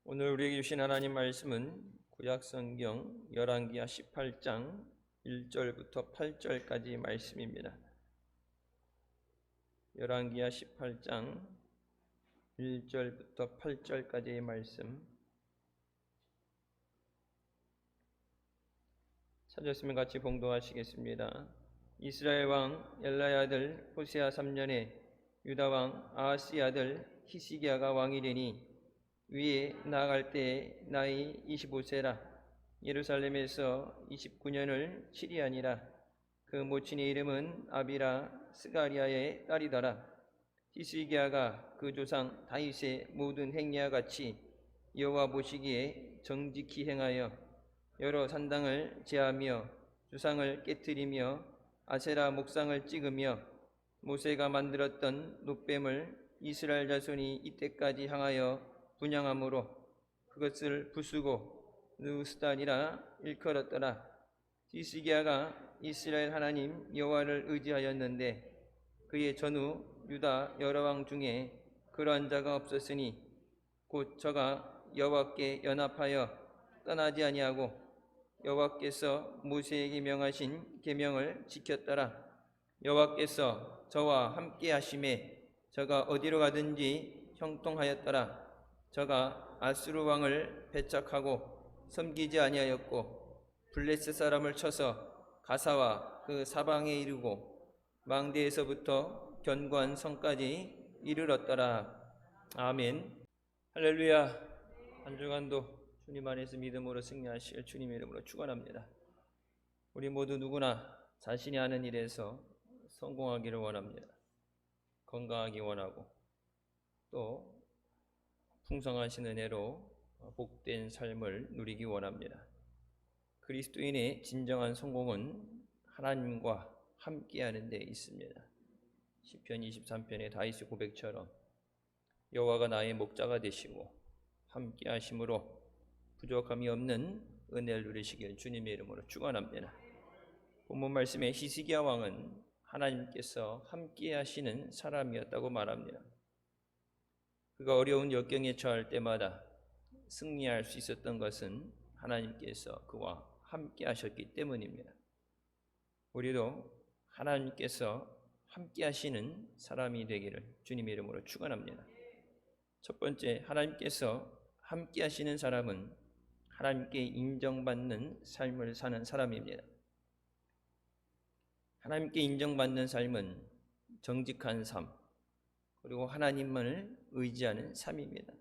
오늘 우리에게 주신 하나님 말씀은 구약성경 열왕기하 18장 1절부터 8절까지 말씀입니다. 열왕기하 18장 1절부터 8절까지의 말씀 찾았으면 같이 봉독하시겠습니다. 이스라엘 왕 엘라의 아들 호세아 3년에 유다 왕 아하스의 아들 히스기야가 왕이 되니 위에 나아갈 때에 나이 25세라. 예루살렘에서 29년을 치리하니라. 그 모친의 이름은 아비라 스가리아의 딸이더라. 히스기야가 그 조상 다윗의 모든 행위와 같이 여호와 보시기에 정직히 행하여 여러 산당을 제하며 주상을 깨뜨리며 아세라 목상을 찍으며 모세가 만들었던 놋뱀을 이스라엘 자손이 이때까지 향하여 분향함으로 그것을 부수고 느우스단이라 일컬었더라. 히스기야가 이스라엘 하나님 여호와를 의지하였는데 그의 전후 유다 여러 왕 중에 그러한 자가 없었으니 곧 저가 여호와께 연합하여 떠나지 아니하고 여호와께서 모세에게 명하신 계명을 지켰더라. 여호와께서 저와 함께 하심에 저가 어디로 가든지 형통하였더라. 저가 아수르 왕을 배척하고 섬기지 아니하였고 블레셋 사람을 쳐서 가사와 그 사방에 이르고 망대에서부터 견고한 성까지 이르렀더라. 아멘. 할렐루야. 한 주간도 주님 안에서 믿음으로 승리하실 주님의 이름으로 축원합니다. 우리 모두 누구나 자신이 하는 일에서 성공하기를 원합니다. 건강하기 원하고 또 풍성하신 은혜로 복된 삶을 누리기 원합니다. 그리스도인의 진정한 성공은 하나님과 함께하는 데 있습니다. 시편 23편의 다윗의 고백처럼 여호와가 나의 목자가 되시고 함께하심으로 부족함이 없는 은혜를 누리시길 주님의 이름으로 축원합니다. 본문 말씀에 히스기야 왕은 하나님께서 함께하시는 사람이었다고 말합니다. 그가 어려운 역경에 처할 때마다 승리할 수 있었던 것은 하나님께서 그와 함께 하셨기 때문입니다. 우리도 하나님께서 함께 하시는 사람이 되기를 주님의 이름으로 축원합니다. 첫 번째, 하나님께서 함께 하시는 사람은 하나님께 인정받는 삶을 사는 사람입니다. 하나님께 인정받는 삶은 정직한 삶, 그리고 하나님만을 의지하는 삶입니다.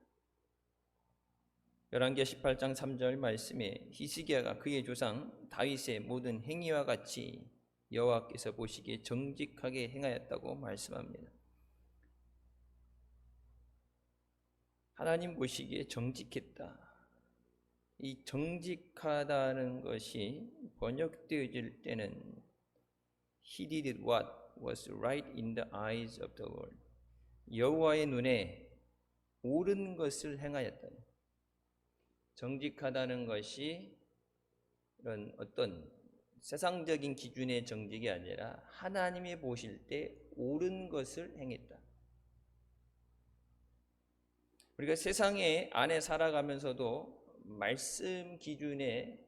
열왕기하 18장 3절 말씀에 히스기야가 그의 조상 다윗의 모든 행위와 같이 여호와께서 보시기에 정직하게 행하였다고 말씀합니다. 하나님 보시기에 정직했다. 이 정직하다는 것이 번역되어질 때는 He did what was right in the eyes of the Lord. 여호와의 눈에 옳은 것을 행하였다. 정직하다는 것이 이런 어떤 세상적인 기준의 정직이 아니라 하나님이 보실 때 옳은 것을 행했다. 우리가 세상에 안에 살아가면서도 말씀 기준에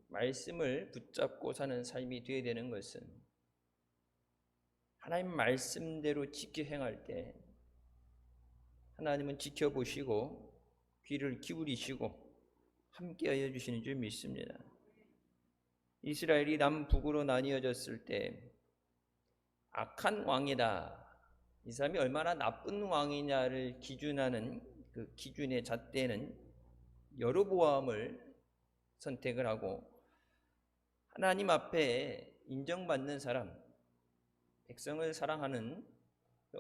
말씀을 붙잡고 사는 삶이 되어야 되는 것은 하나님 말씀대로 지켜 행할 때 하나님은 지켜보시고 귀를 기울이시고 함께하여 주시는 줄 믿습니다. 이스라엘이 남북으로 나뉘어졌을 때 악한 왕이다, 이 사람이 얼마나 나쁜 왕이냐를 기준하는 그 기준의 잣대는 여로보암을 선택을 하고 하나님 앞에 인정받는 사람, 백성을 사랑하는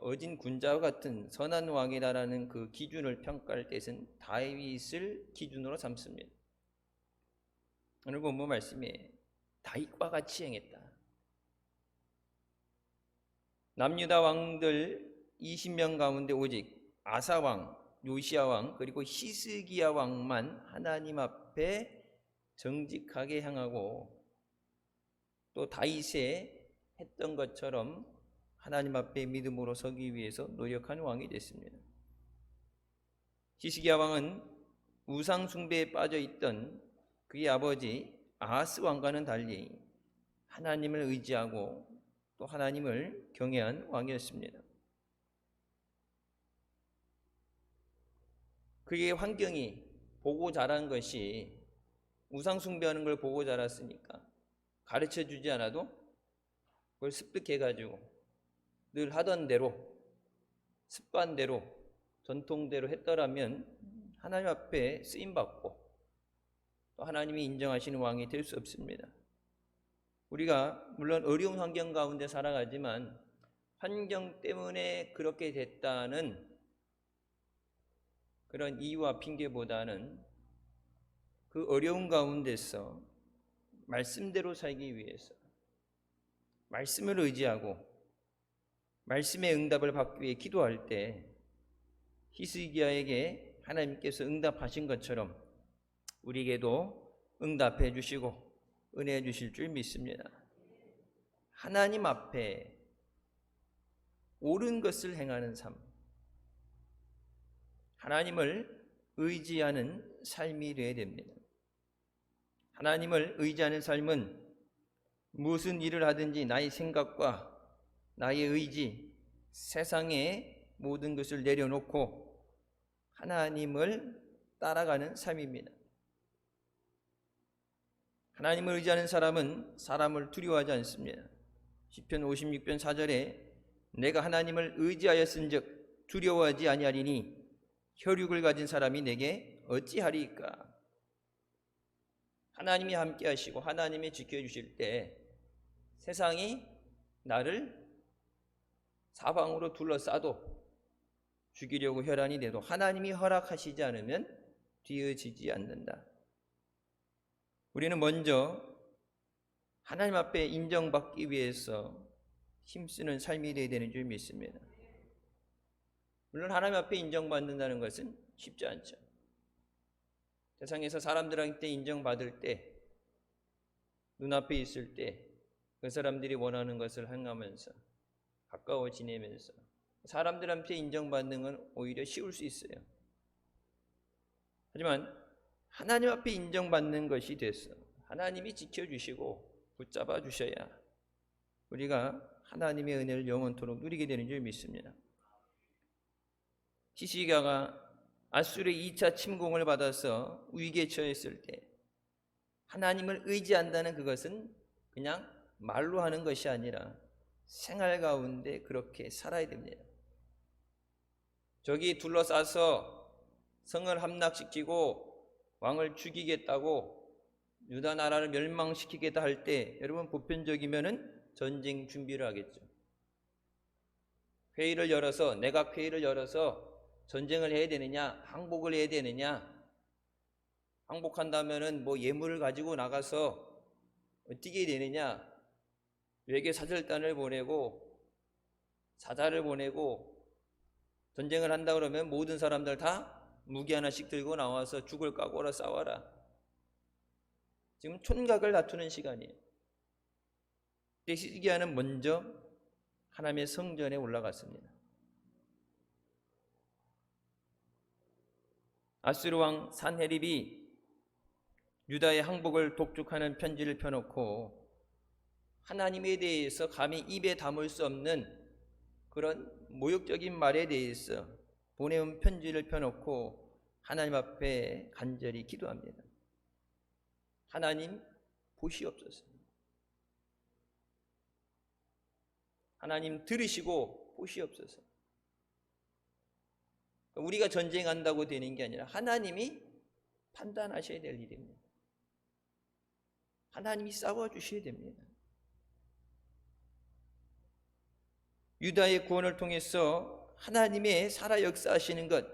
어진 군자와 같은 선한 왕이다라는 그 기준을 평가할 때는 다윗을 기준으로 삼습니다. 오늘 본문 말씀에 다윗과 같이 행했다. 남유다 왕들 20명 가운데 오직 아사 왕, 요시야 왕, 그리고 히스기야 왕만 하나님 앞에 정직하게 행하고 또 다윗의 했던 것처럼 하나님 앞에 믿음으로 서기 위해서 노력하는 왕이 됐습니다. 히스기야 왕은 우상 숭배에 빠져 있던 그의 아버지 아하스 왕과는 달리 하나님을 의지하고 또 하나님을 경외한 왕이었습니다. 그의 환경이 보고 자란 것이 우상 숭배하는 걸 보고 자랐으니까 가르쳐 주지 않아도 그걸 습득해가지고 늘 하던 대로 습관대로 전통대로 했더라면 하나님 앞에 쓰임받고 또 하나님이 인정하시는 왕이 될 수 없습니다. 우리가 물론 어려운 환경 가운데 살아가지만 환경 때문에 그렇게 됐다는 그런 이유와 핑계보다는 그 어려운 가운데서 말씀대로 살기 위해서 말씀을 의지하고 말씀의 응답을 받기 위해 기도할 때 히스기야에게 하나님께서 응답하신 것처럼 우리에게도 응답해 주시고 은혜해 주실 줄 믿습니다. 하나님 앞에 옳은 것을 행하는 삶, 하나님을 의지하는 삶이 되어야 됩니다. 하나님을 의지하는 삶은 무슨 일을 하든지 나의 생각과 나의 의지, 세상의 모든 것을 내려놓고 하나님을 따라가는 삶입니다. 하나님을 의지하는 사람은 사람을 두려워하지 않습니다. 시편 56편 4절에 내가 하나님을 의지하였은즉 두려워하지 아니하리니 혈육을 가진 사람이 내게 어찌하리이까. 하나님이 함께 하시고 하나님이 지켜주실 때 세상이 나를 사방으로 둘러싸도 죽이려고 혈안이 돼도 하나님이 허락하시지 않으면 뒤어지지 않는다. 우리는 먼저 하나님 앞에 인정받기 위해서 힘쓰는 삶이 되어야 되는 줄 믿습니다. 물론 하나님 앞에 인정받는다는 것은 쉽지 않죠. 세상에서 사람들한테 인정받을 때, 눈앞에 있을 때 그 사람들이 원하는 것을 행하면서 가까워 지내면서 사람들한테 인정받는 건 오히려 쉬울 수 있어요. 하지만 하나님 앞에 인정받는 것이 됐어. 하나님이 지켜주시고 붙잡아 주셔야 우리가 하나님의 은혜를 영원토록 누리게 되는 줄 믿습니다. 히스기야가 아수르의 2차 침공을 받아서 위기에 처했을 때 하나님을 의지한다는 그것은 그냥 말로 하는 것이 아니라 생활 가운데 그렇게 살아야 됩니다. 적이 둘러싸서 성을 함락시키고 왕을 죽이겠다고 유다 나라를 멸망시키겠다 할 때 여러분 보편적이면은 전쟁 준비를 하겠죠. 회의를 열어서 내각 회의를 열어서 전쟁을 해야 되느냐 항복을 해야 되느냐, 항복한다면은 뭐 예물을 가지고 나가서 뛰게 되느냐, 외계 사절단을 보내고 사자를 보내고 전쟁을 한다 그러면 모든 사람들 다 무기 하나씩 들고 나와서 죽을 각오로 싸워라. 지금 촌각을 다투는 시간이에요. 히스기야는 먼저 하나님의 성전에 올라갔습니다. 아수르 왕 산헤립이 유다의 항복을 독촉하는 편지를 펴놓고 하나님에 대해서 감히 입에 담을 수 없는 그런 모욕적인 말에 대해서 보내온 편지를 펴놓고 하나님 앞에 간절히 기도합니다. 하나님 보시옵소서. 하나님 들으시고 보시옵소서. 우리가 전쟁한다고 되는 게 아니라 하나님이 판단하셔야 될 일입니다. 하나님이 싸워주셔야 됩니다. 유다의 구원을 통해서 하나님의 살아 역사하시는 것,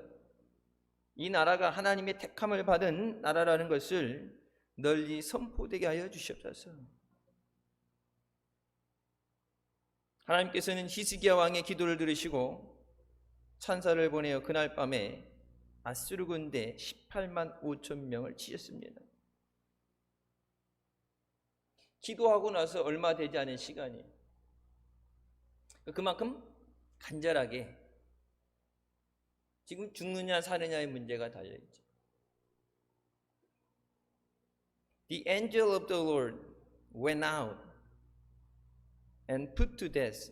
이 나라가 하나님의 택함을 받은 나라라는 것을 널리 선포되게 하여 주시옵소서. 하나님께서는 히스기야 왕의 기도를 들으시고 천사를 보내어 그날 밤에 아수르 군대 18만 5천 명을 치셨습니다. 기도하고 나서 얼마 되지 않은 시간이에요. 그만큼 간절하게 지금 죽느냐 사느냐의 문제가 달려있죠. The angel of the Lord went out and put to death.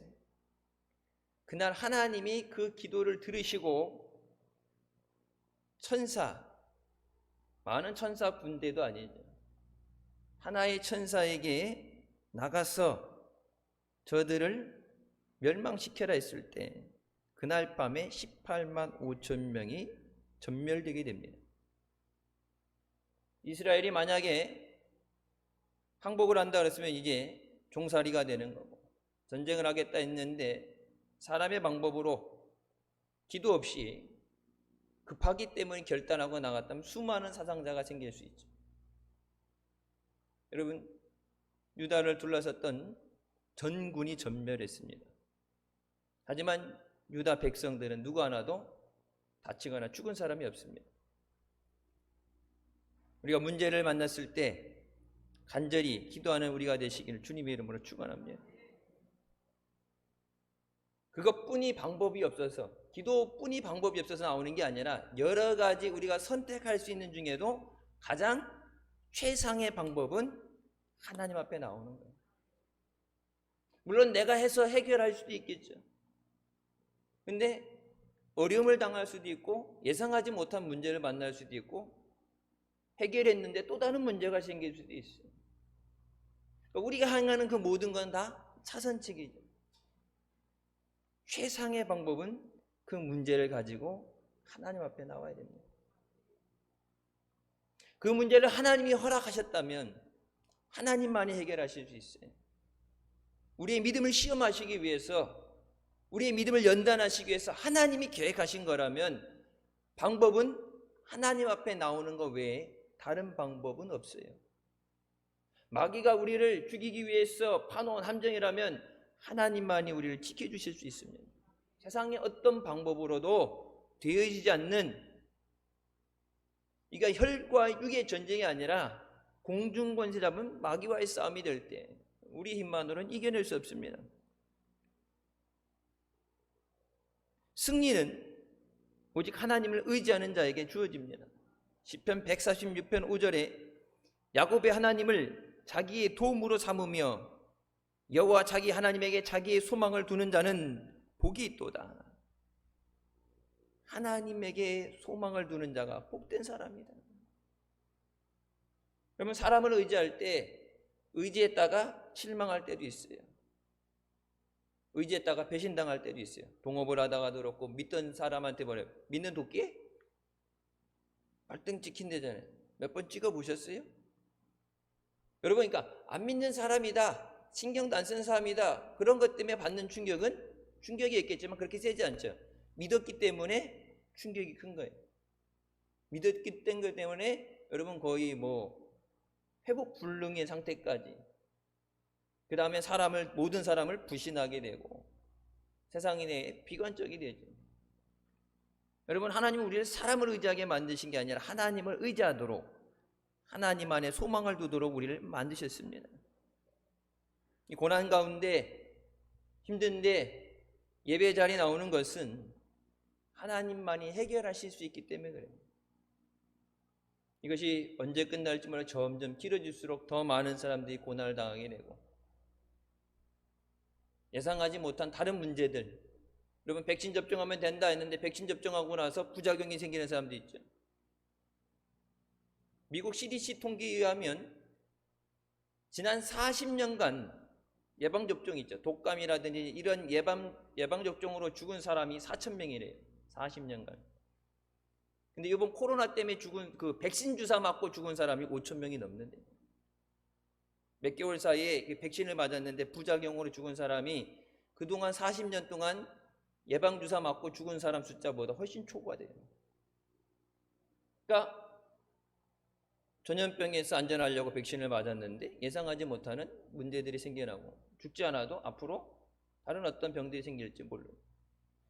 그날 하나님이 그 기도를 들으시고 천사, 많은 천사 군대도 아니죠. 하나의 천사에게 나가서 저들을 멸망시켜라 했을 때 그날 밤에 18만 5천 명이 전멸되게 됩니다. 이스라엘이 만약에 항복을 한다 그랬으면 이제 종살이가 되는 거고 전쟁을 하겠다 했는데 사람의 방법으로 기도 없이 급하기 때문에 결단하고 나갔다면 수많은 사상자가 생길 수 있죠. 여러분, 유다를 둘러섰던 전군이 전멸했습니다. 하지만 유다 백성들은 누구 하나도 다치거나 죽은 사람이 없습니다. 우리가 문제를 만났을 때 간절히 기도하는 우리가 되시기를 주님의 이름으로 축원합니다. 그것뿐이 방법이 없어서, 기도뿐이 방법이 없어서 나오는 게 아니라 여러 가지 우리가 선택할 수 있는 중에도 가장 최상의 방법은 하나님 앞에 나오는 거예요. 물론 내가 해서 해결할 수도 있겠죠. 근데 어려움을 당할 수도 있고 예상하지 못한 문제를 만날 수도 있고 해결했는데 또 다른 문제가 생길 수도 있어요. 우리가 행하는 그 모든 건 다 차선책이죠. 최상의 방법은 그 문제를 가지고 하나님 앞에 나와야 됩니다. 그 문제를 하나님이 허락하셨다면 하나님만이 해결하실 수 있어요. 우리의 믿음을 시험하시기 위해서, 우리의 믿음을 연단하시기 위해서 하나님이 계획하신 거라면 방법은 하나님 앞에 나오는 것 외에 다른 방법은 없어요. 마귀가 우리를 죽이기 위해서 파놓은 함정이라면 하나님만이 우리를 지켜주실 수 있습니다. 세상의 어떤 방법으로도 되어지지 않는, 이가 혈과 육의 전쟁이 아니라 공중권세 잡은 마귀와의 싸움이 될 때 우리 힘만으로는 이겨낼 수 없습니다. 승리는 오직 하나님을 의지하는 자에게 주어집니다. 시편 146편 5절에 야곱의 하나님을 자기의 도움으로 삼으며 여호와 자기 하나님에게 자기의 소망을 두는 자는 복이 있도다. 하나님에게 소망을 두는 자가 복된 사람이다. 그러면 사람을 의지할 때 의지했다가 실망할 때도 있어요. 의지했다가 배신당할 때도 있어요. 동업을 하다가도 그렇고 믿던 사람한테 버려요. 믿는 도끼에 발등 찍힌대잖아요. 몇 번 찍어보셨어요? 여러분, 그러니까 안 믿는 사람이다, 신경도 안 쓰는 사람이다, 그런 것 때문에 받는 충격은 충격이 있겠지만 그렇게 세지 않죠. 믿었기 때문에 충격이 큰 거예요. 믿었기 때문에 여러분 거의 회복 불능의 상태까지, 그 다음에 모든 사람을 불신하게 되고 세상에 대해 비관적이 되죠. 여러분, 하나님은 우리를 사람을 의지하게 만드신 게 아니라 하나님을 의지하도록, 하나님 안에 소망을 두도록 우리를 만드셨습니다. 이 고난 가운데 힘든데 예배 자리에 나오는 것은 하나님만이 해결하실 수 있기 때문에 그래요. 이것이 언제 끝날지 몰라 점점 길어질수록 더 많은 사람들이 고난을 당하게 되고 예상하지 못한 다른 문제들, 여러분 백신 접종하면 된다 했는데 백신 접종하고 나서 부작용이 생기는 사람도 있죠. 미국 CDC 통계에 의하면 지난 40년간 예방접종이 있죠. 독감이라든지 이런 예방접종으로 죽은 사람이 4,000명이래요. 40년간. 근데 이번 코로나 때문에 죽은, 백신 주사 맞고 죽은 사람이 5,000명이 넘는데, 몇 개월 사이에 백신을 맞았는데 부작용으로 죽은 사람이 그동안 40년 동안 예방주사 맞고 죽은 사람 숫자보다 훨씬 초과돼요. 그러니까 전염병에서 안전하려고 백신을 맞았는데 예상하지 못하는 문제들이 생겨나고 죽지 않아도 앞으로 다른 어떤 병들이 생길지 몰라요.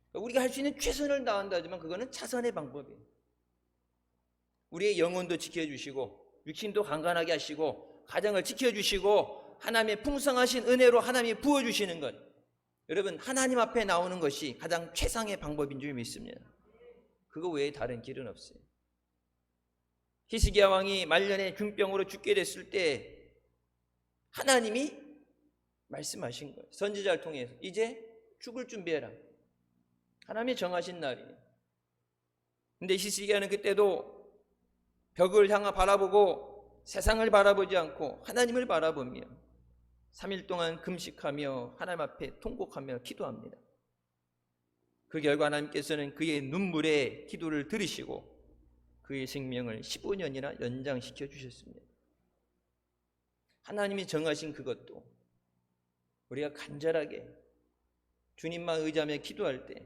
그러니까 우리가 할 수 있는 최선을 다한다 하지만 그거는 차선의 방법이에요. 우리의 영혼도 지켜주시고 육신도 강건하게 하시고 가정을 지켜주시고 하나님의 풍성하신 은혜로 하나님이 부어주시는 것, 여러분 하나님 앞에 나오는 것이 가장 최상의 방법인 줄 믿습니다. 그거 외에 다른 길은 없어요. 히스기야 왕이 말년에 중병으로 죽게 됐을 때 하나님이 말씀하신 거예요. 선지자를 통해서 이제 죽을 준비해라. 하나님이 정하신 날이에요. 근데 히스기야는 그때도 벽을 향해 바라보고 세상을 바라보지 않고 하나님을 바라보며 3일 동안 금식하며 하나님 앞에 통곡하며 기도합니다. 그 결과 하나님께서는 그의 눈물의 기도를 들으시고 그의 생명을 15년이나 연장시켜 주셨습니다. 하나님이 정하신 그것도 우리가 간절하게 주님만 의지하며 기도할 때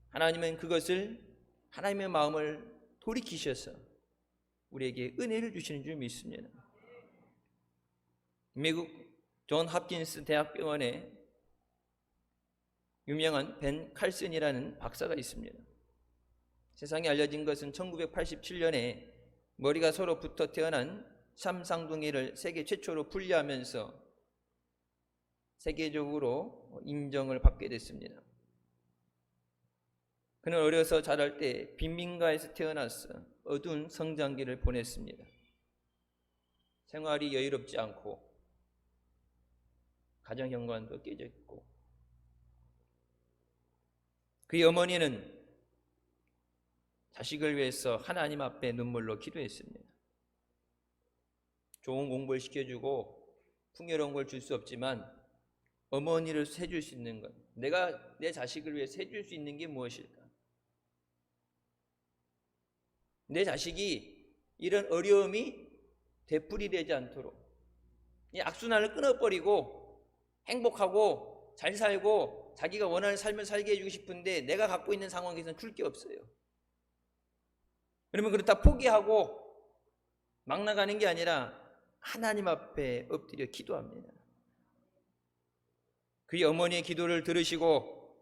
하나님은 그것을 하나님의 마음을 돌이키셔서 우리에게 은혜를 주시는 줄 믿습니다. 미국 존 홉킨스 대학병원에 유명한 벤 칼슨이라는 박사가 있습니다. 세상에 알려진 것은 1987년에 머리가 서로 붙어 태어난 쌍쌍둥이를 세계 최초로 분리하면서 세계적으로 인정을 받게 됐습니다. 그는 어려서 자랄 때 빈민가에서 태어나서 어두운 성장기를 보냈습니다. 생활이 여유롭지 않고 가정 현관도 깨져 있고 그의 어머니는 자식을 위해서 하나님 앞에 눈물로 기도했습니다. 좋은 공부를 시켜주고 풍요로운 걸 줄 수 없지만 어머니를 해줄 수 있는 것, 내가 내 자식을 위해서 해줄 수 있는 게 무엇일까? 내 자식이 이런 어려움이 되풀이되지 않도록 이 악순환을 끊어버리고 행복하고 잘 살고 자기가 원하는 삶을 살게 해주고 싶은데 내가 갖고 있는 상황에서는 줄 게 없어요. 그러면 그렇다 포기하고 막 나가는 게 아니라 하나님 앞에 엎드려 기도합니다. 그의 어머니의 기도를 들으시고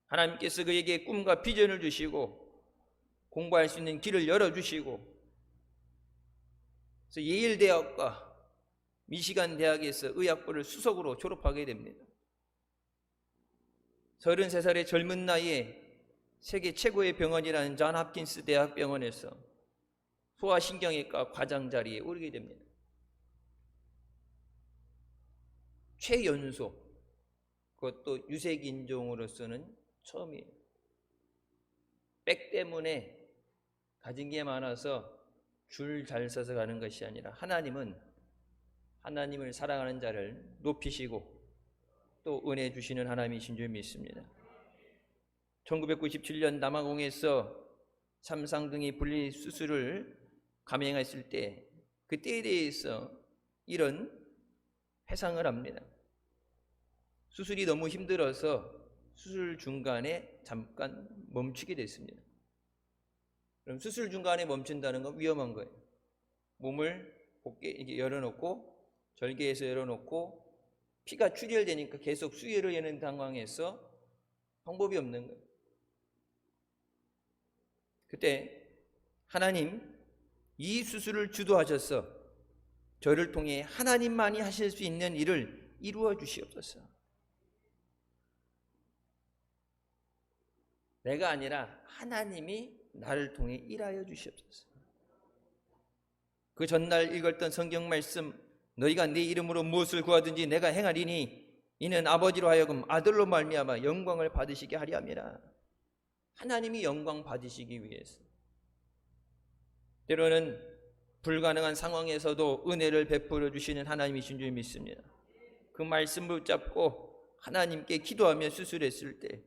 하나님께서 그에게 꿈과 비전을 주시고 공부할 수 있는 길을 열어주시고 그래서 예일 대학과 미시간 대학에서 의학부를 수석으로 졸업하게 됩니다. 33살의 젊은 나이에 세계 최고의 병원이라는 존 홉킨스 대학병원에서 소아신경외과 과장 자리에 오르게 됩니다. 최연소, 그것도 유색인종으로서는 처음이에요. 백 때문에 가진 게 많아서 줄 잘 서서 가는 것이 아니라 하나님은 하나님을 사랑하는 자를 높이시고 또 은혜 주시는 하나님이신 줄 믿습니다. 1997년 남아공에서 삼상둥이 분리 수술을 감행했을 때 그때에 대해서 이런 회상을 합니다. 수술이 너무 힘들어서 수술 중간에 잠깐 멈추게 됐습니다. 그럼 수술 중간에 멈춘다는 건 위험한 거예요. 몸을 곧게 이렇게 열어놓고 절개해서 열어놓고 피가 출혈되니까 계속 수혈을 하는 상황에서 방법이 없는 거예요. 그때 하나님 이 수술을 주도하셔서 저를 통해 하나님만이 하실 수 있는 일을 이루어 주시옵소서. 내가 아니라 하나님이 나를 통해 일하여 주시옵소서. 그 전날 읽었던 성경 말씀, 너희가 내 이름으로 무엇을 구하든지 내가 행하리니 이는 아버지로 하여금 아들로 말미암아 영광을 받으시게 하리 함이라. 하나님이 영광 받으시기 위해서 때로는 불가능한 상황에서도 은혜를 베풀어 주시는 하나님이신 줄 믿습니다. 그 말씀을 붙잡고 하나님께 기도하며 수술했을 때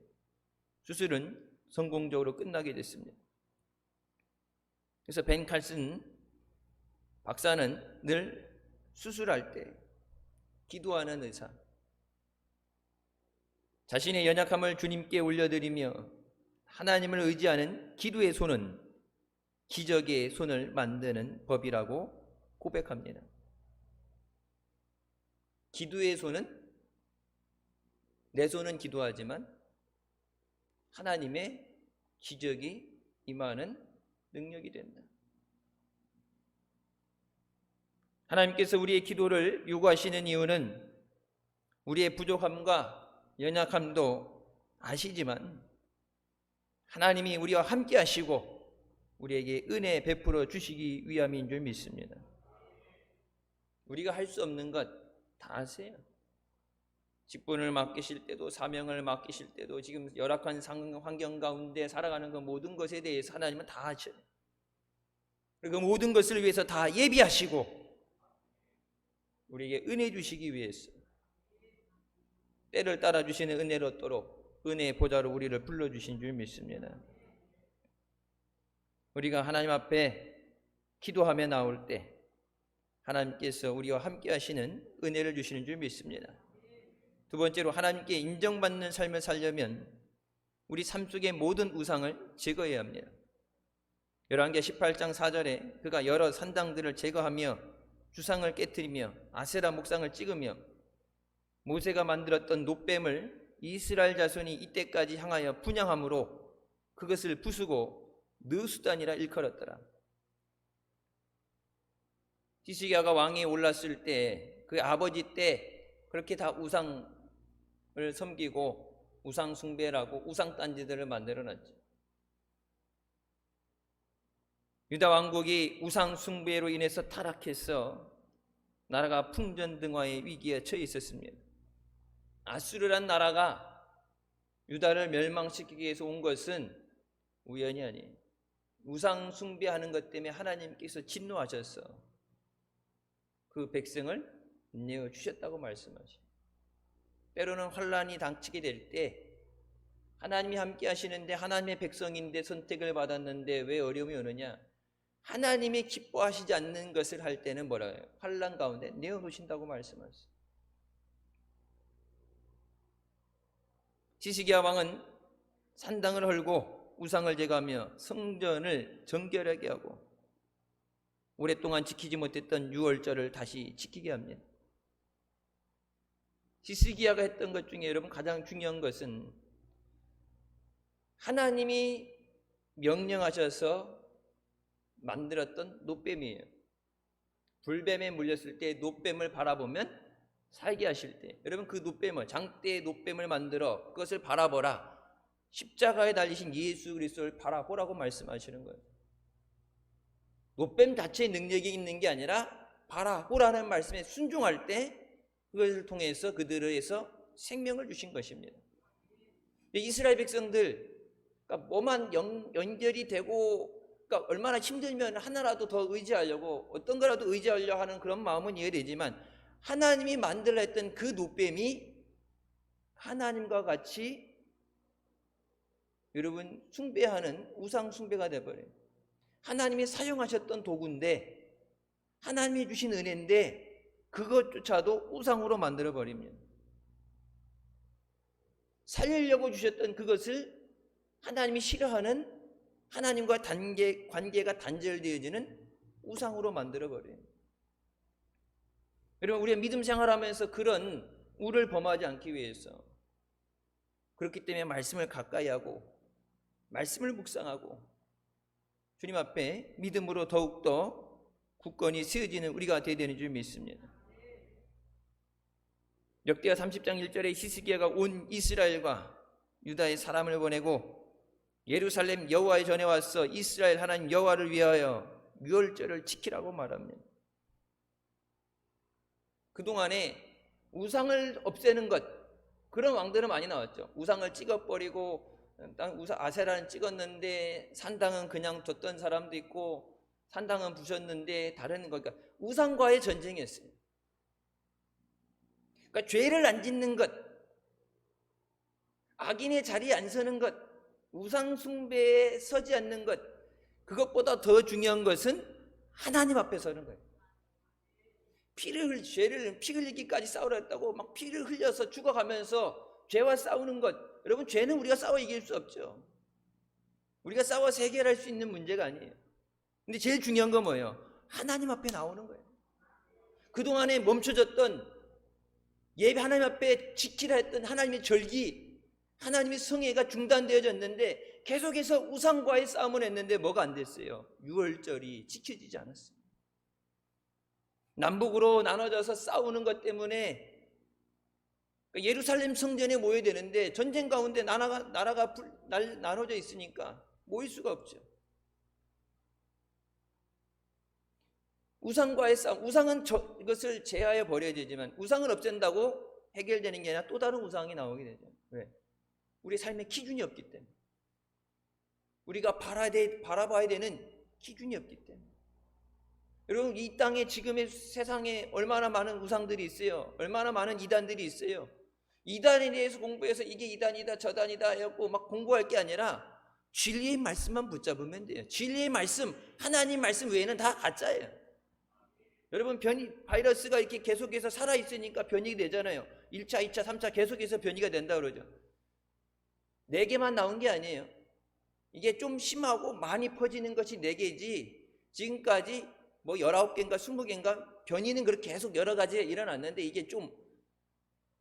수술은 성공적으로 끝나게 됐습니다. 그래서 벤 칼슨 박사는 늘 수술할 때 기도하는 의사, 자신의 연약함을 주님께 올려드리며 하나님을 의지하는 기도의 손은 기적의 손을 만드는 법이라고 고백합니다. 기도의 손은, 내 손은 기도하지만 하나님의 기적이 임하는 능력이 된다. 하나님께서 우리의 기도를 요구하시는 이유는 우리의 부족함과 연약함도 아시지만 하나님이 우리와 함께 하시고 우리에게 은혜 베풀어 주시기 위함인 줄 믿습니다. 우리가 할 수 없는 것 다 하세요. 직분을 맡기실 때도 사명을 맡기실 때도 지금 열악한 환경 가운데 살아가는 그 모든 것에 대해서 하나님은 다 하셔요. 그리고 모든 것을 위해서 다 예비하시고 우리에게 은혜 주시기 위해서 때를 따라 주시는 은혜를 얻도록 은혜의 보좌로 우리를 불러주신 줄 믿습니다. 우리가 하나님 앞에 기도하며 나올 때 하나님께서 우리와 함께 하시는 은혜를 주시는 줄 믿습니다. 두 번째로 하나님께 인정받는 삶을 살려면 우리 삶 속의 모든 우상을 제거해야 합니다. 열왕기 18장 4절에 그가 여러 산당들을 제거하며 주상을 깨뜨리며 아세라 목상을 찍으며 모세가 만들었던 놋뱀을 이스라엘 자손이 이때까지 향하여 분향함으로 그것을 부수고 느수단이라 일컬었더라. 히스기야가 왕위에 올랐을 때 그 아버지 때 그렇게 다 우상을 섬기고 우상 숭배라고 우상 딴지들을 만들어 놨죠. 유다 왕국이 우상 숭배로 인해서 타락해서 나라가 풍전등화의 위기에 처해 있었습니다. 아수르란 나라가 유다를 멸망시키기 위해서 온 것은 우연이 아니에요. 우상 숭배하는 것 때문에 하나님께서 진노하셔서 그 백성을 내어 주셨다고 말씀하시죠. 때로는 환란이 닥치게 될 때 하나님이 함께 하시는데 하나님의 백성인데 선택을 받았는데 왜 어려움이 오느냐? 하나님이 기뻐하시지 않는 것을 할 때는 뭐라 해요? 환란 가운데 내어 놓으신다고 말씀하시죠. 히스기야 왕은 산당을 헐고 우상을 제거하며 성전을 정결하게 하고 오랫동안 지키지 못했던 유월절을 다시 지키게 합니다. 히스기야가 했던 것 중에 여러분 가장 중요한 것은 하나님이 명령하셔서 만들었던 놋뱀이에요. 불뱀에 물렸을 때 놋뱀을 바라보면 살게 하실 때 여러분 그 놋뱀을 장대의 놋뱀을 만들어 그것을 바라보라. 십자가에 달리신 예수 그리스도를 바라보라고 말씀하시는 거예요. 놋뱀 자체의 능력이 있는 게 아니라 바라보라는 말씀에 순종할 때 그것을 통해서 그들에서 생명을 주신 것입니다. 이스라엘 백성들 그러니까 뭐만 연결이 되고 그러니까 얼마나 힘들면 하나라도 더 의지하려고 어떤 거라도 의지하려 하는 그런 마음은 이해되지만 하나님이 만들어 했던 그 놋뱀이 하나님과 같이 여러분 숭배하는 우상 숭배가 되어버려요. 하나님이 사용하셨던 도구인데 하나님이 주신 은혜인데 그것조차도 우상으로 만들어버립니다. 살리려고 주셨던 그것을 하나님이 싫어하는 하나님과 관계가 단절되어지는 우상으로 만들어버려요. 여러분 우리가 믿음 생활하면서 그런 우를 범하지 않기 위해서 그렇기 때문에 말씀을 가까이 하고 말씀을 묵상하고 주님 앞에 믿음으로 더욱더 굳건히 세워지는 우리가 되어야 되는 줄 믿습니다. 역대하 30장 1절에 히스기야가 온 이스라엘과 유다의 사람을 보내고 예루살렘 여호와의 전에 와서 이스라엘 하나님 여호와를 위하여 유월절을 지키라고 말합니다. 그동안에 우상을 없애는 것 그런 왕들은 많이 나왔죠. 우상을 찍어버리고 아세라는 찍었는데 산당은 그냥 뒀던 사람도 있고 산당은 부셨는데 다른 거 그러니까 우상과의 전쟁이었어요. 그러니까 죄를 안 짓는 것, 악인의 자리에 안 서는 것, 우상 숭배에 서지 않는 것, 그것보다 더 중요한 것은 하나님 앞에 서는 거예요. 피 흘리기까지 싸우려 했다고 막 피를 흘려서 죽어가면서 죄와 싸우는 것, 여러분 죄는 우리가 싸워 이길 수 없죠. 우리가 싸워서 해결할 수 있는 문제가 아니에요. 근데 제일 중요한 건 뭐예요? 하나님 앞에 나오는 거예요. 그동안에 멈춰졌던 예배 하나님 앞에 지키라 했던 하나님의 절기, 하나님의 성회가 중단되어졌는데 계속해서 우상과의 싸움을 했는데 뭐가 안 됐어요? 유월절이 지켜지지 않았어요. 남북으로 나눠져서 싸우는 것 때문에 예루살렘 성전에 모여야 되는데 전쟁 가운데 나라가 나눠져 있으니까 모일 수가 없죠. 우상과의 싸움, 우상은 이것을 제하여 버려야 되지만 우상을 없앤다고 해결되는 게 아니라 또 다른 우상이 나오게 되죠. 왜? 우리 삶의 기준이 없기 때문에. 우리가 바라봐야 되는 기준이 없기 때문에. 여러분, 이 땅에 지금의 세상에 얼마나 많은 우상들이 있어요. 얼마나 많은 이단들이 있어요. 이단에 대해서 공부해서 이게 이단이다 저단이다 해갖고 막 공부할 게 아니라 진리의 말씀만 붙잡으면 돼요. 진리의 말씀, 하나님 말씀 외에는 다 가짜예요. 여러분, 바이러스가 이렇게 계속해서 살아있으니까 변이가 되잖아요. 1차, 2차, 3차 계속해서 변이가 된다 그러죠. 4개만 나온 게 아니에요. 이게 좀 심하고 많이 퍼지는 것이 4개지 지금까지 뭐 19개인가 20개인가 변이는 그렇게 계속 여러 가지가 일어났는데 이게 좀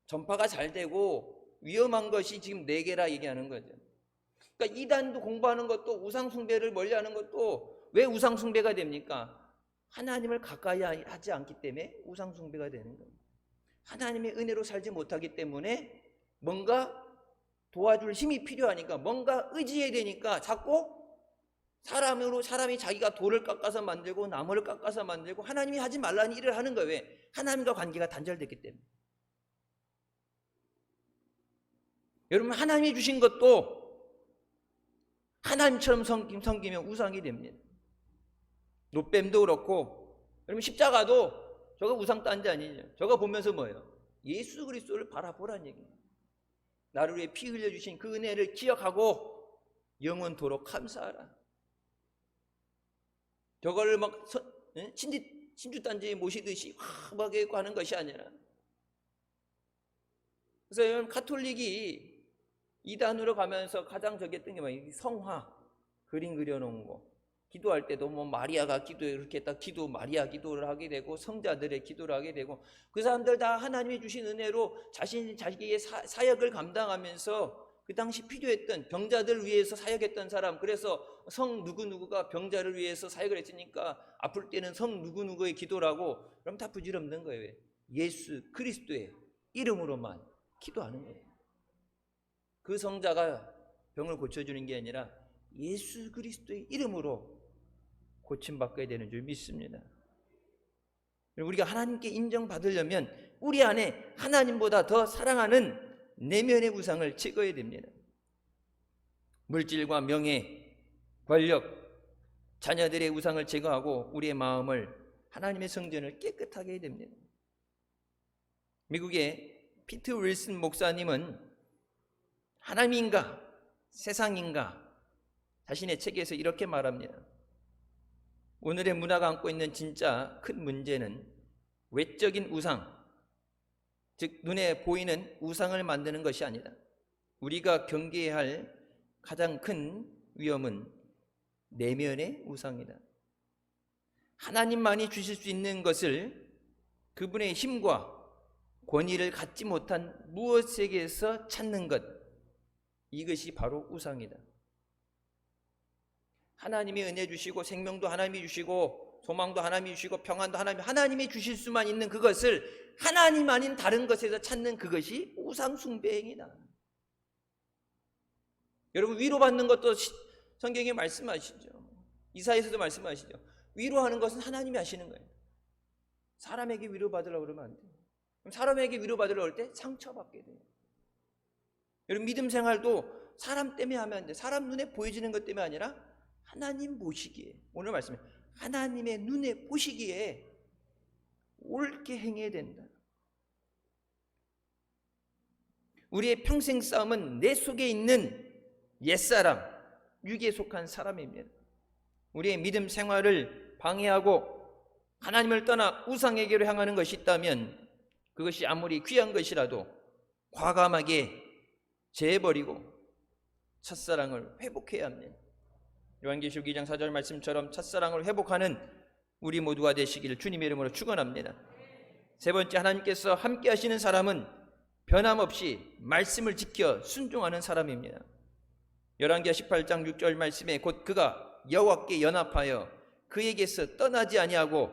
전파가 잘 되고 위험한 것이 지금 4개라 얘기하는 거죠. 그러니까 이단도 공부하는 것도 우상숭배를 멀리하는 것도 왜 우상숭배가 됩니까? 하나님을 가까이 하지 않기 때문에 우상숭배가 되는 거예요. 하나님의 은혜로 살지 못하기 때문에 뭔가 도와줄 힘이 필요하니까 뭔가 의지해야 되니까 자꾸 사람이 자기가 돌을 깎아서 만들고 나무를 깎아서 만들고 하나님이 하지 말라는 일을 하는 거예요. 왜? 하나님과 관계가 단절됐기 때문에. 여러분, 하나님이 주신 것도 하나님처럼 섬기면 우상이 됩니다. 노뱀도 그렇고, 여러분 십자가도 저거 우상 딴지 아니죠. 저거 보면서 뭐예요? 예수 그리스도를 바라보라는 얘기예요. 나를 위해 피 흘려주신 그 은혜를 기억하고 영원토록 감사하라. 저걸 막 신주단지에 모시듯이 막 하는 것이 아니라. 그래서 여러분, 가톨릭이 이단으로 가면서 가장 저기 했던 게 뭐예요? 성화 그림 그려놓은 거. 기도할 때도 뭐 마리아가 기도해 이렇게 딱 마리아 기도를 하게 되고 성자들의 기도를 하게 되고, 그 사람들 다 하나님이 주신 은혜로 자기의 사역을 감당하면서 그 당시 필요했던 병자들 위해서 사역했던 사람. 그래서 성 누구누구가 병자를 위해서 사역을 했으니까 아플 때는 성 누구누구의 기도라고. 그럼 다 부질없는 거예요. 예수 그리스도의 이름으로만 기도하는 거예요. 그 성자가 병을 고쳐주는 게 아니라 예수 그리스도의 이름으로 고침받게 되는 줄 믿습니다. 우리가 하나님께 인정받으려면 우리 안에 하나님보다 더 사랑하는 내면의 우상을 제거해야 됩니다. 물질과 명예, 권력, 자녀들의 우상을 제거하고 우리의 마음을, 하나님의 성전을 깨끗하게 해야 됩니다. 미국의 피트 윌슨 목사님은 하나님인가 세상인가 자신의 책에서 이렇게 말합니다. 오늘의 문화가 안고 있는 진짜 큰 문제는 외적인 우상, 즉 눈에 보이는 우상을 만드는 것이 아니다. 우리가 경계해야 할 가장 큰 위험은 내면의 우상이다. 하나님만이 주실 수 있는 것을 그분의 힘과 권위를 갖지 못한 무엇에게서 찾는 것, 이것이 바로 우상이다. 하나님이 은혜 주시고 생명도 하나님이 주시고 소망도 하나님이 주시고 평안도 하나님이 주실 수만 있는 그것을 하나님 아닌 다른 것에서 찾는 그것이 우상 숭배행위다. 여러분, 위로받는 것도 성경에 말씀하시죠. 이사야에서도 말씀하시죠. 위로하는 것은 하나님이 하시는 거예요. 사람에게 위로받으려고 그러면 안 돼요. 그럼 사람에게 위로받으려고 할 때 상처받게 돼요. 여러분, 믿음 생활도 사람 때문에 하면 안 돼요. 사람 눈에 보여지는 것 때문에 아니라 하나님 보시기에, 오늘 말씀에 하나님의 눈에 보시기에 옳게 행해야 된다. 우리의 평생 싸움은 내 속에 있는 옛사람, 육에 속한 사람입니다. 우리의 믿음 생활을 방해하고 하나님을 떠나 우상에게로 향하는 것이 있다면 그것이 아무리 귀한 것이라도 과감하게 제해버리고 첫사랑을 회복해야 합니다. 요한계시록 2장 4절 말씀처럼 첫사랑을 회복하는 우리 모두가 되시기를 주님의 이름으로 축원합니다. 세 번째, 하나님께서 함께 하시는 사람은 변함없이 말씀을 지켜 순종하는 사람입니다. 열왕기하 18장 6절 말씀에 곧 그가 여호와께 연합하여 그에게서 떠나지 아니하고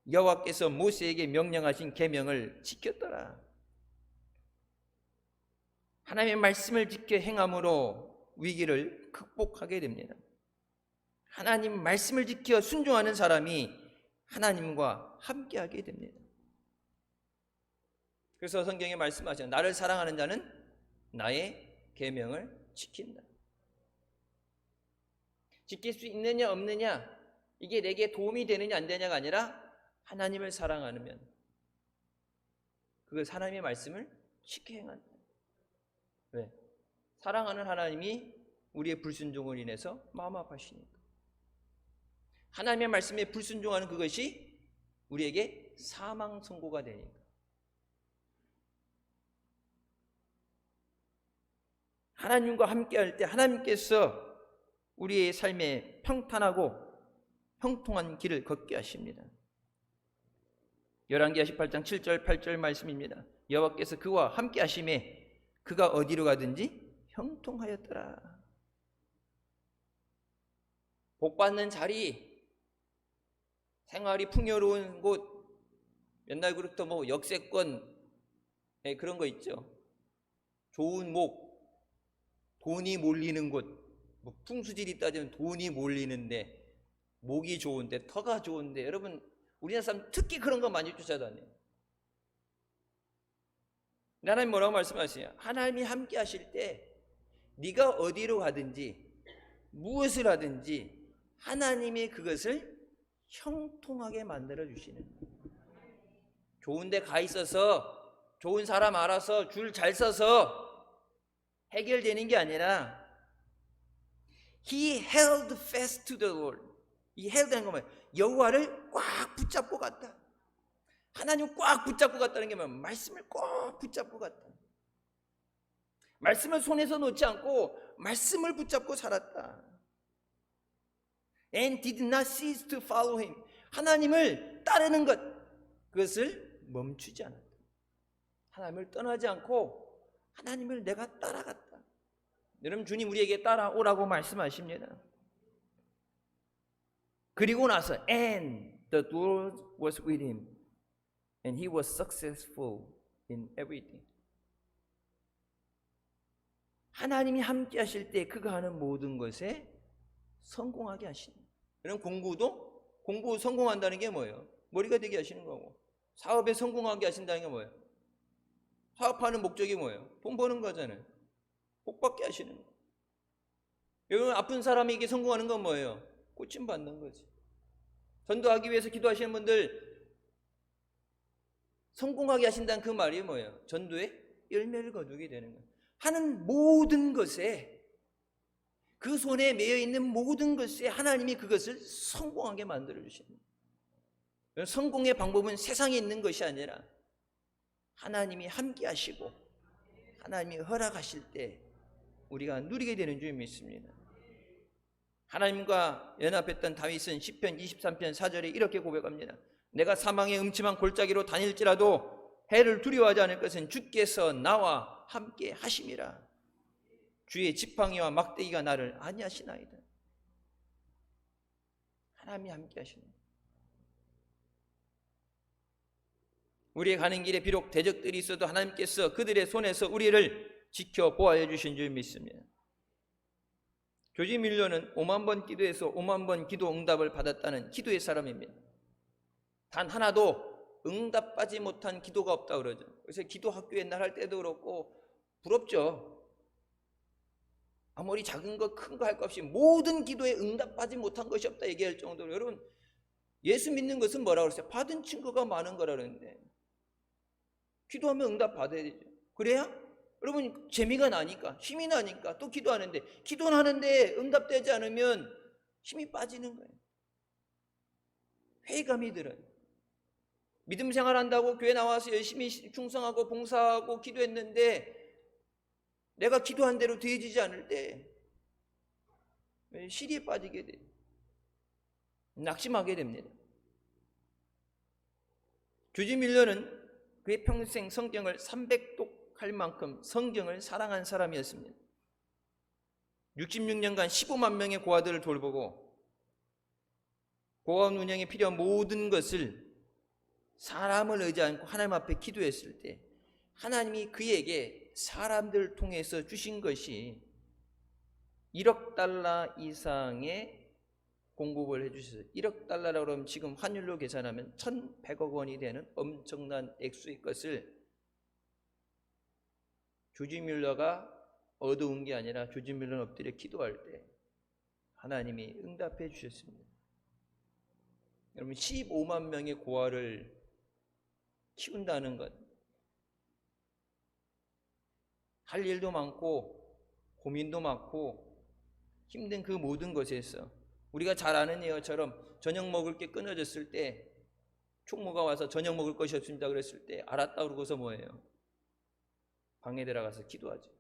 여호와께서 모세에게 명령하신 계명을 지켰더라. 하나님의 말씀을 지켜 행함으로 위기를 극복하게 됩니다. 하나님 말씀을 지켜 순종하는 사람이 하나님과 함께하게 됩니다. 그래서 성경에 말씀하시죠. 나를 사랑하는 자는 나의 계명을 지킨다. 지킬 수 있느냐 없느냐, 이게 내게 도움이 되느냐 안 되냐가 아니라 하나님을 사랑하면 그 하나님의 말씀을 지켜 행한다. 왜? 사랑하는 하나님이 우리의 불순종을 인해서 마음 아파하시니까. 하나님의 말씀에 불순종하는 그것이 우리에게 사망 선고가 되니까. 하나님과 함께할 때 하나님께서 우리의 삶에 평탄하고 형통한 길을 걷게 하십니다. 열왕기하 18장 7절 8절 말씀입니다. 여호와께서 그와 함께 하심에 그가 어디로 가든지 형통하였더라. 복받는 자리, 생활이 풍요로운 곳, 옛날부터 뭐 역세권 그런 거 있죠. 좋은 목, 돈이 몰리는 곳, 뭐 풍수지리 따지면 돈이 몰리는데, 목이 좋은데, 터가 좋은데, 여러분 우리나라 사람 특히 그런 거 많이 쫓아다녀요. 하나님 뭐라고 말씀하세요? 하나님이 함께 하실 때 네가 어디로 가든지 무엇을 하든지 하나님이 그것을 형통하게 만들어 주시는 거예요. 좋은 데 가 있어서 좋은 사람 알아서 줄 잘 서서 해결되는 게 아니라 He held fast to the Lord. 이 held라는 건 뭐예요? 여호와를 꽉 붙잡고 갔다. 하나님을 꽉 붙잡고 갔다는 게 뭐예요? 말씀을 꽉 붙잡고 갔다. 말씀을 손에서 놓지 않고 말씀을 붙잡고 살았다. And did not cease to follow him. 하나님을 따르는 것, 그것을 멈추지 않았다. 하나님을 떠나지 않고 하나님을 내가 따라갔다. 여러분, 주님 우리에게 따라오라고 말씀하십니다. 그리고 나서 and the Lord was with him and he was successful in everything. 하나님이 함께 하실 때 그가 하는 모든 것에 성공하게 하십니다. 여러분, 공부 성공한다는 게 뭐예요? 머리가 되게 하시는 거고, 사업에 성공하게 하신다는 게 뭐예요? 사업하는 목적이 뭐예요? 돈 버는 거잖아요. 복 받게 하시는 거. 여러분, 아픈 사람에게 성공하는 건 뭐예요? 고침 받는 거지. 전도하기 위해서 기도하시는 분들 성공하게 하신다는 그 말이 뭐예요? 전도에 열매를 거두게 되는 거예요. 하는 모든 것에, 그 손에 매여 있는 모든 것에 하나님이 그것을 성공하게 만들어 주십니다. 성공의 방법은 세상에 있는 것이 아니라 하나님이 함께 하시고 하나님이 허락하실 때 우리가 누리게 되는 줄 믿습니다. 하나님과 연합했던 다윗은 시편 23편 4절에 이렇게 고백합니다. 내가 사망의 음침한 골짜기로 다닐지라도 해를 두려워하지 않을 것은 주께서 나와 함께 하심이라. 주의 지팡이와 막대기가 나를 안위하시나이다. 하나님이 함께 하십니다. 우리의 가는 길에 비록 대적들이 있어도 하나님께서 그들의 손에서 우리를 지켜 보호해 주신 줄 믿습니다. 조지 밀러는 5만 번 기도해서 5만 번 기도 응답을 받았다는 기도의 사람입니다. 단 하나도 응답받지 못한 기도가 없다 그러죠. 그래서 기도 학교 옛날 할 때도 그렇고 부럽죠. 아무리 작은 거 큰 거 할 것 없이 모든 기도에 응답받지 못한 것이 없다 얘기할 정도로, 여러분 예수 믿는 것은 뭐라고 그랬어요? 받은 친구가 많은 거라 그러는데, 기도하면 응답 받아야 되죠. 그래야 여러분 재미가 나니까, 힘이 나니까 또 기도하는데, 기도는 하는데 응답되지 않으면 힘이 빠지는 거예요. 회의감이 들어요. 믿음 생활한다고 교회 나와서 열심히 충성하고 봉사하고 기도했는데 내가 기도한 대로 되어지지 않을 때 시리에 빠지게 돼요. 낙심하게 됩니다. 조지 밀러는 그의 평생 성경을 300독할 만큼 성경을 사랑한 사람이었습니다. 66년간 15만 명의 고아들을 돌보고 고아원 운영에 필요한 모든 것을 사람을 의지 않고 하나님 앞에 기도했을 때 하나님이 그에게 사람들을 통해서 주신 것이 $1억 이상의 공급을 해주셔서 1억 달러라고 그러면 지금 환율로 계산하면 1,100억 원이 되는 엄청난 액수의 것을 조지 뮬러가 얻어온 게 아니라 조지 뮬러는 엎드려 기도할 때 하나님이 응답해 주셨습니다. 여러분 15만 명의 고아를 키운다는 것, 할 일도 많고 고민도 많고 힘든 그 모든 것에서 우리가 잘 아는 예어처럼 저녁 먹을 게 끊어졌을 때 총무가 와서 저녁 먹을 것이 없습니다 그랬을 때 알았다 그러고서 뭐예요? 방에 들어가서 기도하죠.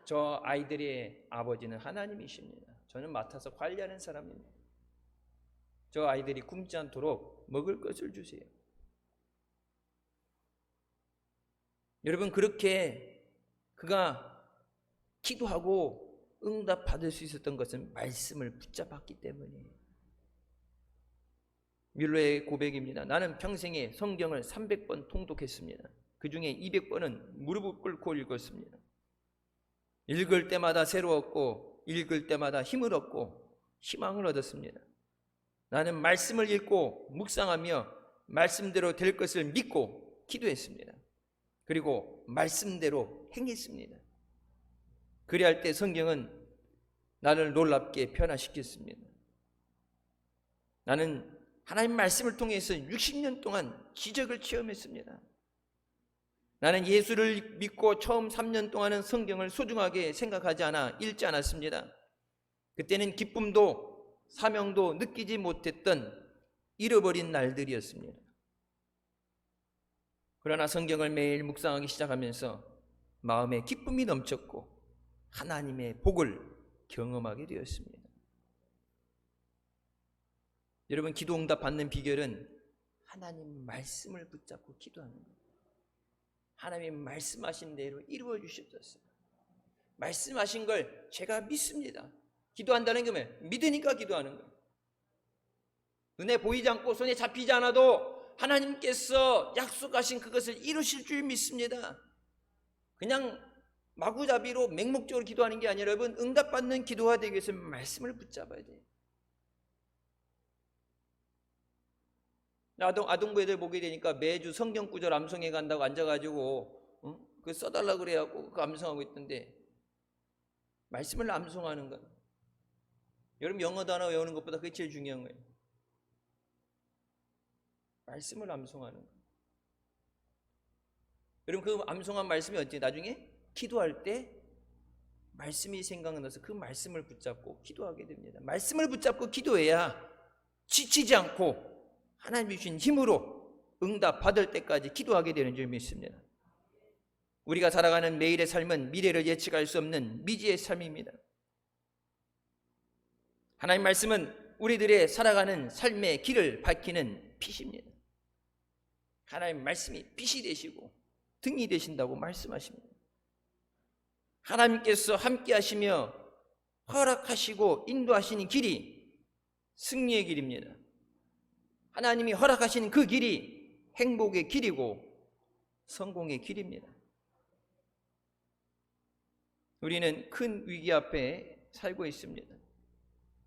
저 아이들의 아버지는 하나님이십니다. 저는 맡아서 관리하는 사람입니다. 저 아이들이 굶지 않도록 먹을 것을 주세요. 여러분 그렇게 그가 기도하고 응답 받을 수 있었던 것은 말씀을 붙잡았기 때문이에요. 뮬러의 고백입니다. 나는 평생에 성경을 300번 통독했습니다. 그 중에 200번은 무릎을 꿇고 읽었습니다. 읽을 때마다 새로웠고 읽을 때마다 힘을 얻고 희망을 얻었습니다. 나는 말씀을 읽고 묵상하며 말씀대로 될 것을 믿고 기도했습니다. 그리고 말씀대로 행했습니다. 그리할 때 성경은 나를 놀랍게 변화시켰습니다. 나는 하나님 말씀을 통해서 60년 동안 기적을 체험했습니다. 나는 예수를 믿고 처음 3년 동안은 성경을 소중하게 생각하지 않아 읽지 않았습니다. 그때는 기쁨도 사명도 느끼지 못했던 잃어버린 날들이었습니다. 그러나 성경을 매일 묵상하기 시작하면서 마음에 기쁨이 넘쳤고 하나님의 복을 경험하게 되었습니다. 여러분 기도 응답 받는 비결은 하나님 말씀을 붙잡고 기도하는 거예요. 하나님 말씀하신 대로 이루어 주셨어요. 말씀하신 걸 제가 믿습니다. 기도한다는 게 뭐예요? 믿으니까 기도하는 거예요. 눈에 보이지 않고 손에 잡히지 않아도 하나님께서 약속하신 그것을 이루실 줄 믿습니다. 그냥 마구잡이로 맹목적으로 기도하는 게 아니라 여러분 응답받는 기도가 되기 위해서 말씀을 붙잡아야 돼요. 아동부 애들 보게 되니까 매주 성경 구절 암송해 간다고 앉아가지고 그거 써달라 그래갖고 그거 암송하고 있던데 말씀을 암송하는 것, 여러분 영어 단어 외우는 것보다 그게 제일 중요한 거예요. 말씀을 암송하는 것. 여러분 그 암송한 말씀이 어찌 나중에 기도할 때 말씀이 생각나서 그 말씀을 붙잡고 기도하게 됩니다. 말씀을 붙잡고 기도해야 지치지 않고 하나님이 주신 힘으로 응답 받을 때까지 기도하게 되는 줄 믿습니다. 우리가 살아가는 매일의 삶은 미래를 예측할 수 없는 미지의 삶입니다. 하나님 말씀은 우리들의 살아가는 삶의 길을 밝히는 빛입니다. 하나님 말씀이 빛이 되시고 등이 되신다고 말씀하십니다. 하나님께서 함께 하시며 허락하시고 인도하시는 길이 승리의 길입니다. 하나님이 허락하신 그 길이 행복의 길이고 성공의 길입니다. 우리는 큰 위기 앞에 살고 있습니다.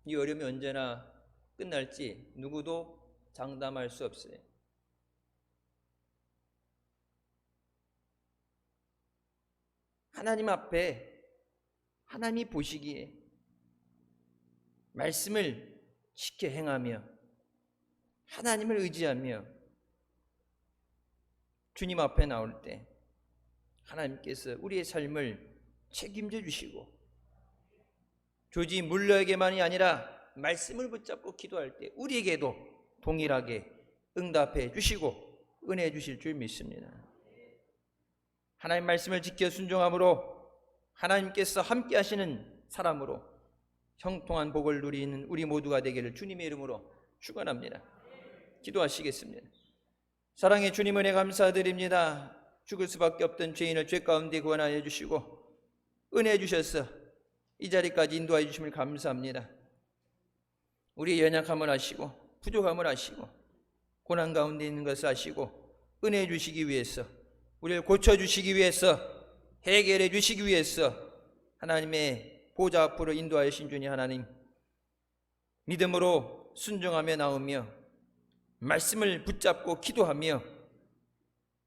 이 어려움이 언제나 끝날지 누구도 장담할 수 없어요. 하나님 앞에 하나님이 보시기에 말씀을 지켜 행하며 하나님을 의지하며 주님 앞에 나올 때 하나님께서 우리의 삶을 책임져 주시고 조지 뮬러에게만이 아니라 말씀을 붙잡고 기도할 때 우리에게도 동일하게 응답해 주시고 은혜 주실 줄 믿습니다. 하나님 말씀을 지켜 순종함으로 하나님께서 함께 하시는 사람으로 형통한 복을 누리는 우리 모두가 되기를 주님의 이름으로 축원합니다. 기도하시겠습니다. 사랑의 주님 은혜 감사드립니다. 죽을 수밖에 없던 죄인을 죄 가운데 구원하여 주시고 은혜 주셔서 이 자리까지 인도하여 주심을 감사합니다. 우리의 연약함을 아시고 부족함을 아시고 고난 가운데 있는 것을 아시고 은혜 주시기 위해서 우리를 고쳐주시기 위해서 해결해 주시기 위해서 하나님의 보좌 앞으로 인도하여 신 주님 하나님 믿음으로 순종하며 나오며 말씀을 붙잡고 기도하며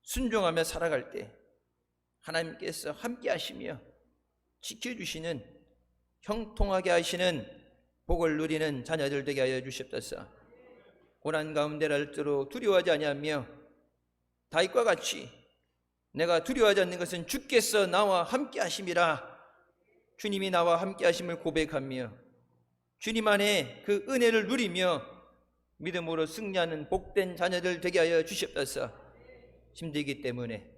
순종하며 살아갈 때 하나님께서 함께 하시며 지켜주시는, 형통하게 하시는 복을 누리는 자녀들 되게 하여 주시옵소서. 고난 가운데랄지라도 두려워하지 아니하며 다윗과 같이 내가 두려워하지 않는 것은 주께서 나와 함께 하심이라, 주님이 나와 함께 하심을 고백하며 주님 안에 그 은혜를 누리며 믿음으로 승리하는 복된 자녀들 되게 하여 주시옵소서. 힘들기 때문에,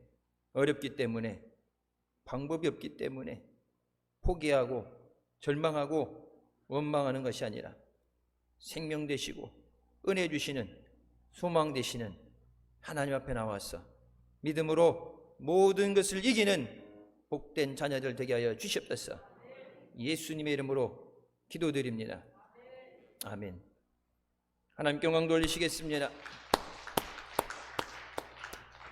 어렵기 때문에, 방법이 없기 때문에 포기하고 절망하고 원망하는 것이 아니라 생명 되시고 은혜 주시는, 소망 되시는 하나님 앞에 나와서 믿음으로 모든 것을 이기는 복된 자녀들 되게 하여 주시옵소서. 예수님의 이름으로 기도드립니다. 아멘. 하나님께 영광 돌리시겠습니다.